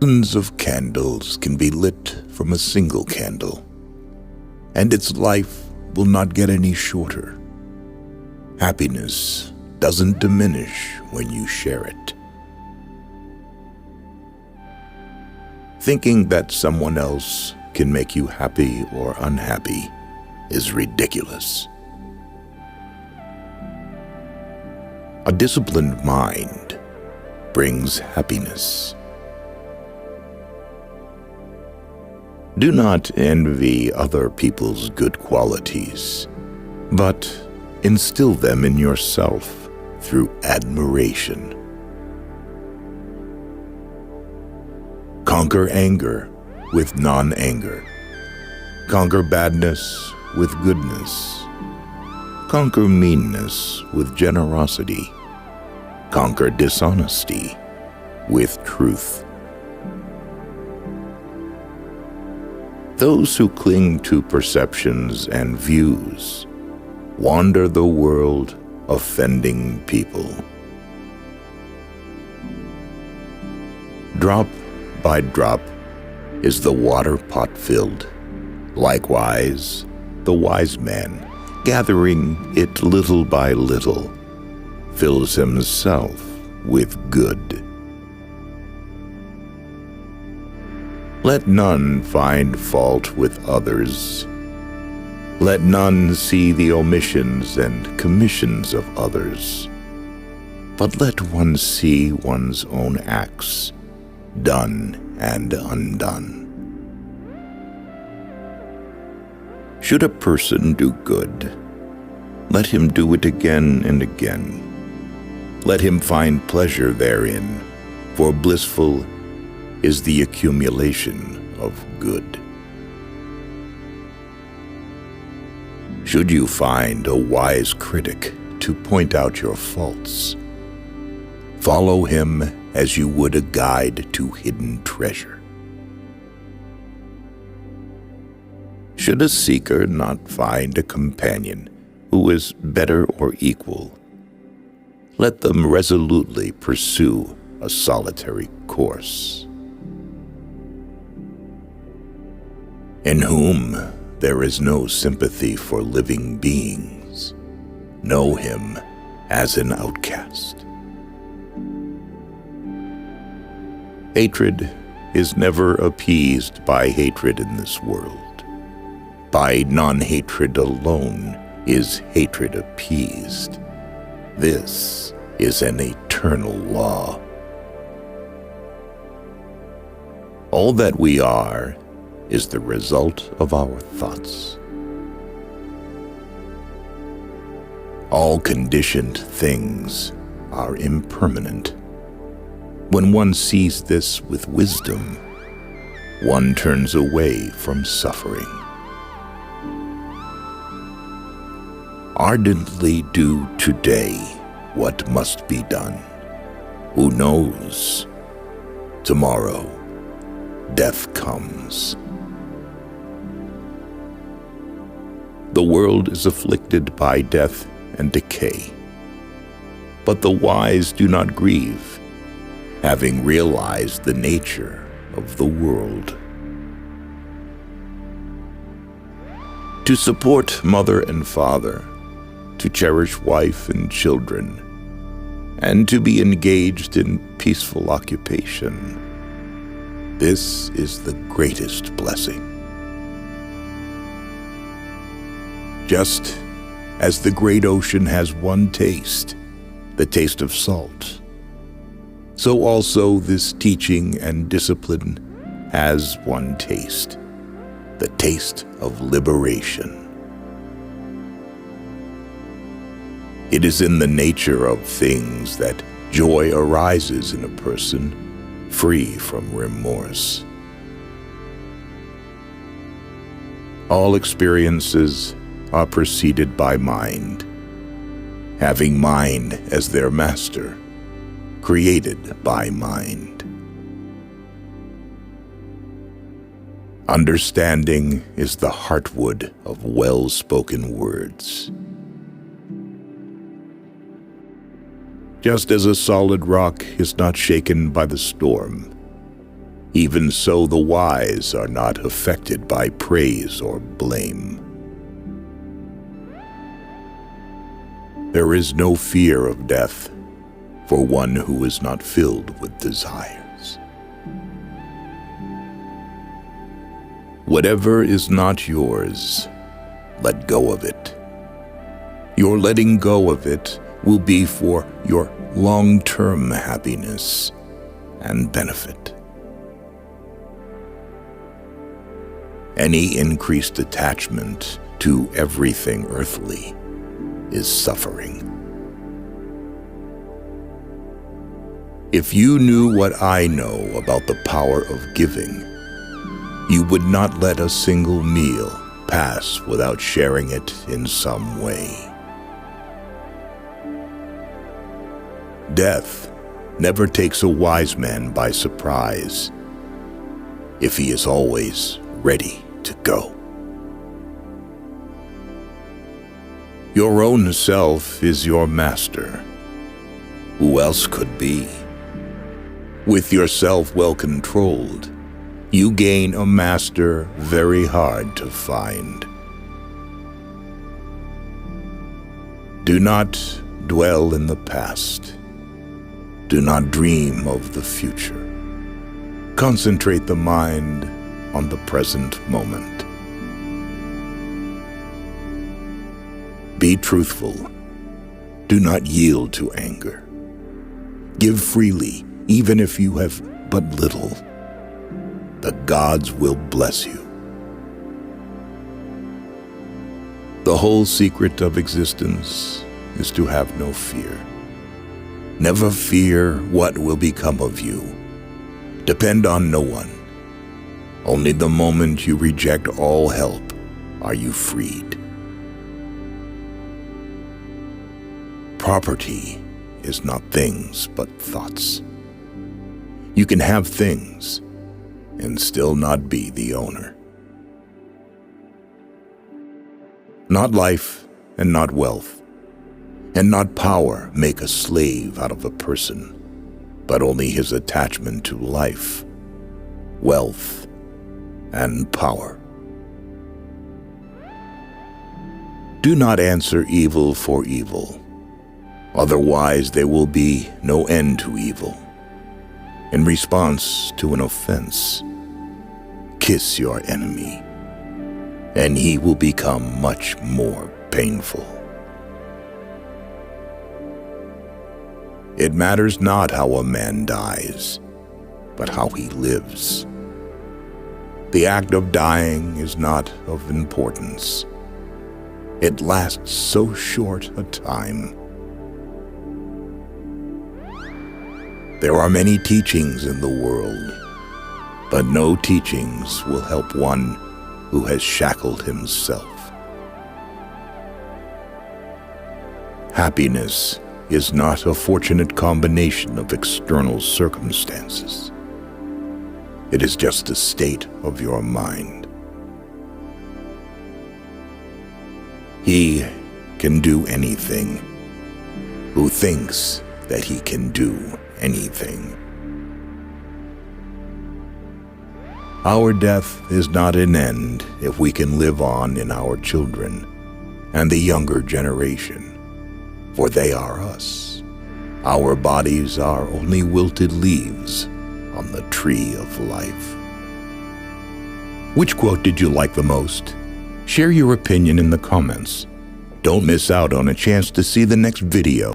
Thousands of candles can be lit from a single candle, and its life will not get any shorter. Happiness doesn't diminish when you share it. Thinking that someone else can make you happy or unhappy is ridiculous. A disciplined mind brings happiness. Do not envy other people's good qualities, but instill them in yourself through admiration. Conquer anger with non-anger. Conquer badness with goodness. Conquer meanness with generosity. Conquer dishonesty with truth. Those who cling to perceptions and views wander the world offending people. Drop by drop is the water pot filled. Likewise, the wise man, gathering it little by little, fills himself with good. Let none find fault with others. Let none see the omissions and commissions of others, but let one see one's own acts, done and undone. Should a person do good, let him do it again and again. Let him find pleasure therein, for blissful is the accumulation of good. Should you find a wise critic to point out your faults, follow him as you would a guide to hidden treasure. Should a seeker not find a companion who is better or equal, let them resolutely pursue a solitary course. In whom there is no sympathy for living beings, know him as an outcast. Hatred is never appeased by hatred in this world. By non-hatred alone is hatred appeased. This is an eternal law. All that we are is the result of our thoughts. All conditioned things are impermanent. When one sees this with wisdom, one turns away from suffering. Ardently do today what must be done. Who knows? Tomorrow, death comes. The world is afflicted by death and decay, but the wise do not grieve, having realized the nature of the world. To support mother and father, to cherish wife and children, and to be engaged in peaceful occupation, this is the greatest blessing. Just as the great ocean has one taste, the taste of salt, so also this teaching and discipline has one taste, the taste of liberation. It is in the nature of things that joy arises in a person, free from remorse. All experiences are preceded by mind, having mind as their master, created by mind. Understanding is the heartwood of well-spoken words. Just as a solid rock is not shaken by the storm, Even so, the wise are not affected by praise or blame. There is no fear of death for one who is not filled with desires. Whatever is not yours, let go of it. Your letting go of it will be for your long-term happiness and benefit. Any increased attachment to everything earthly is suffering. If you knew what I know about the power of giving, you would not let a single meal pass without sharing it in some way. Death never takes a wise man by surprise if he is always ready to go. Your own self is your master. Who else could be? With yourself well controlled, you gain a master very hard to find. Do not dwell in the past. Do not dream of the future. Concentrate the mind on the present moment. Be truthful. Do not yield to anger. Give freely, even if you have but little. The gods will bless you. The whole secret of existence is to have no fear. Never fear what will become of you. Depend on no one. Only the moment you reject all help are you freed. Property is not things but thoughts. You can have things and still not be the owner. Not life and not wealth and not power make a slave out of a person, but only his attachment to life, wealth, and power. Do not answer evil for evil. Otherwise, there will be no end to evil. In response to an offense, kiss your enemy, and he will become much more painful. It matters not how a man dies, but how he lives. The act of dying is not of importance. It lasts so short a time. There are many teachings in the world, but no teachings will help one who has shackled himself. Happiness is not a fortunate combination of external circumstances. It is just a state of your mind. He can do anything who thinks that he can do anything. Our death is not an end if we can live on in our children and the younger generation, for they are us. Our bodies are only wilted leaves on the tree of life. Which quote did you like the most? Share your opinion in the comments. Don't miss out on a chance to see the next video.